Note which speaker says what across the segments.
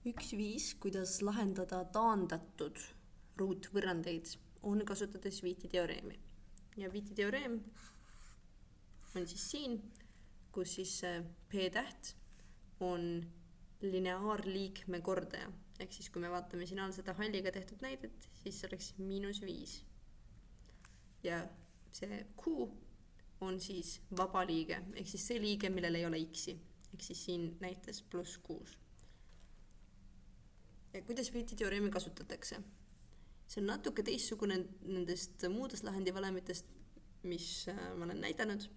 Speaker 1: Üks viis, kuidas lahendada taandatud ruutvõrrandeid, on kasutades Witti teoreemi. Ja Witti teoreem on siis siin, kus siis p-täht on lineaarliikme kordaja. Ehk siis kui me vaatame siin all seda halliga tehtud näidet, siis see oleks -5. Ja see q on siis vaba liige, ehk siis see liige, millel ei ole x-i. Ehk siis siin näites +6. Ja kuidas Witti teoreemi kasutatakse? See on natuke teistsugune nendest muudest lahendivalemitest, mis ma olen näidanud,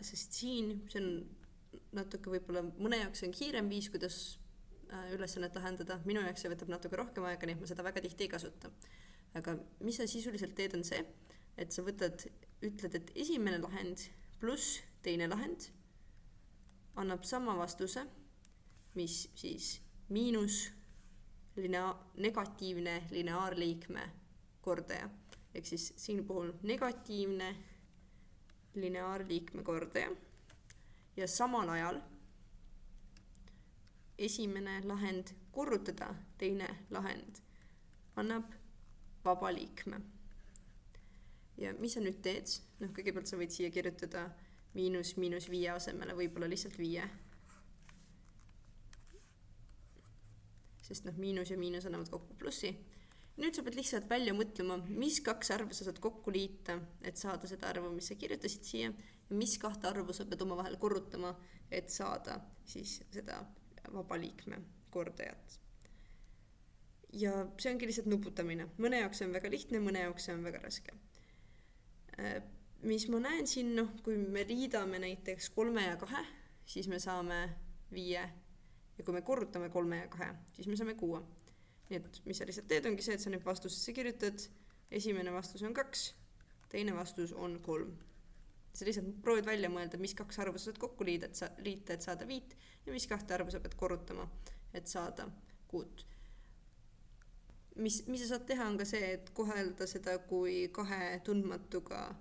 Speaker 1: sest siin see on natuke võib-olla mõne jaoks on kiirem viis, kuidas ülesannet lahendada. Minu jaoks see võtab natuke rohkem aega, nii et ma seda väga tihti ei kasuta. Aga mis sa sisuliselt teed on see, et sa ütled, et esimene lahend pluss teine lahend annab sama vastuse, mis siis miinus negatiivne lineaarliikme kordaja. Ehk siis siin puhul negatiivne lineaarliikme kordaja. Ja samal ajal esimene lahend korrutada teine lahend annab vaba liikme. Ja mis sa nüüd teed? Kõigepealt sa võid siia kirjutada -5 asemele, võib-olla lihtsalt 5. Sest miinus ja miinus annavad kokku plussi. Nüüd sa pead lihtsalt välja mõtlema, mis kaks arvu sa saad kokku liita, et saada seda arvu, mis sa kirjutasid siia, ja mis kahte arvu sa pead omavahel korrutama, et saada siis seda vaba liikme kordajat. Ja see ongi lihtsalt nuputamine. Mõne jaoks on väga lihtne, mõne jaoks on väga raske. Mis ma näen siin, kui me liidame näiteks 3 ja 2, siis me saame 5. Ja kui me korrutame 3 ja 2, siis me saame 6. Nii et mis sa lihtsalt teed, ongi see, et sa nüüd vastusesse kirjutad. Esimene vastus on 2, teine vastus on 3. Sa lihtsalt proovid välja mõelda, mis kaks arvu sa saad kokku liita, et saada 5, ja mis kahte arvu sa pead korrutama, et saada 6. Mis sa saad teha, on ka see, et kohelda seda kui kahe tundmatuga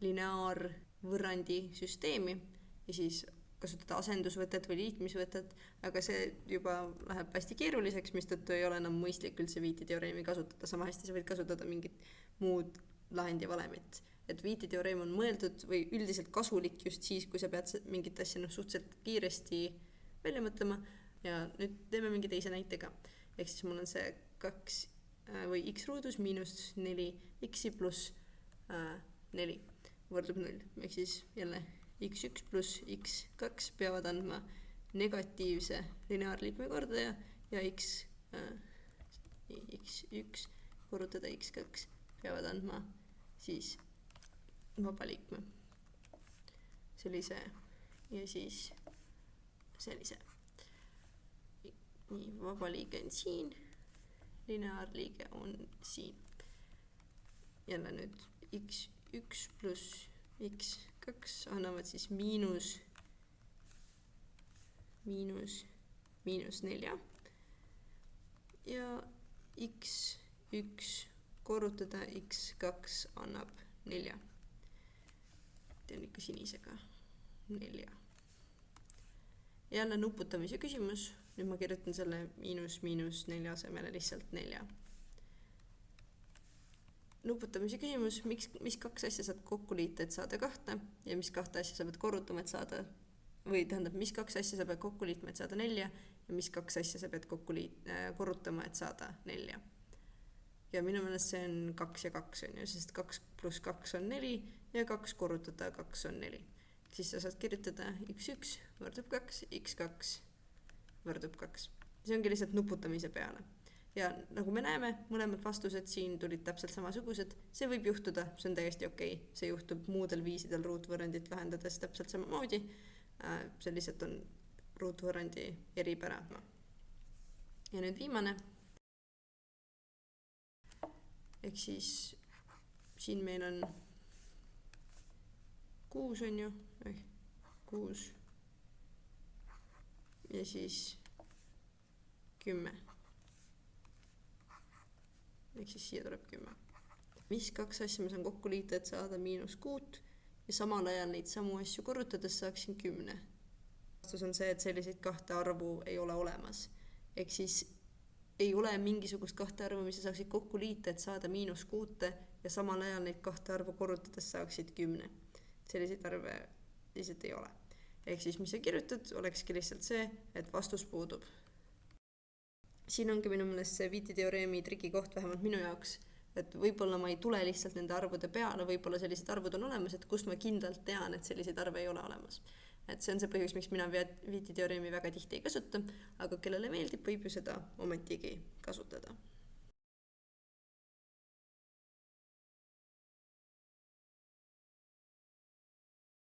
Speaker 1: lineaarvõrrandi süsteemi ja siis kasutada asendusvõtet või liitmisvõtet, aga see juba läheb hästi keeruliseks, mistõttu ei ole enam mõistlik üldse Witti teoreemi kasutada. Sama hästi sa võid kasutada mingit muud lahendivalemit. Et Witti teoreem on mõeldud või üldiselt kasulik just siis, kui sa pead mingit asja suhteliselt kiiresti välja mõtlema. Ja nüüd teeme mingi teise näitega. Ehk siis mul on see 2 või x ruudus -4 x pluss 4 võrdub 0. Ehk siis jälle x1 pluss x2 peavad andma negatiivse lineaarliikme kordaja ja x1 korrutada x2 peavad andma siis vaba liikme. Sellise ja siis sellise. Nii, vaba liige on siin, lineaarliige on siin. Jälle nüüd x1 pluss x2 annavad siis miinus 4 ja x1 korrutada x2 annab 4. Teen ikka sinisega 4. Jälle nuputamise küsimus. Nüüd ma kirjutan selle -4 asemele lihtsalt 4. Nuputamise küsimus, mis kaks asja saad kokku liita, et saada 2 ja mis kahte asja sa pead korrutama, et saada, või tähendab, mis kaks asja sa pead kokku liitma, et saada 4 ja mis kaks asja sa pead kokku korrutama, et saada 4. Ja minu meelest see on 2 ja 2 on ju, sest 2 pluss 2 on 4 ja 2 korrutada 2 on 4. Siis sa saad kirjutada x1 võrdub 2, x2 võrdub 2. See ongi lihtsalt nuputamise peale. Ja nagu me näeme, mõlemad vastused siin tulid täpselt samasugused. See võib juhtuda, see on täiesti okei. See juhtub muudel viisidel ruutvõrrandit lahendades täpselt samamoodi. See lihtsalt on ruutvõrrandi eripära. Ja nüüd viimane. Ehk siis siin meil on 6 on ju, 6 ja siis 10. Ehk siis siia tuleb 10. Mis kaks asja ma saan kokku liita, et saada -6 ja samal ajal neid samu asju korrutades saaksin 10. Vastus on see, et selliseid kahte arvu ei ole olemas. Ehk siis ei ole mingisugust kahte arvu, mis sa saaksid kokku liita, et saada -6 ja samal ajal neid kahte arvu korrutades saaksid 10. Selliseid arve lihtsalt ei ole. Ehk siis, mis sa kirjutad, olekski lihtsalt see, et vastus puudub. Siin ongi minu meelest see Witti teoreemi trikikoht, vähemalt minu jaoks, et võib-olla ma ei tule lihtsalt nende arvude peale, võib-olla sellised arvud on olemas, et kust ma kindlalt tean, et selliseid arve ei ole olemas. Et see on see põhjus, miks mina Witti teoreemi väga tihti ei kasuta, aga kellele meeldib, võib ju seda ometigi kasutada.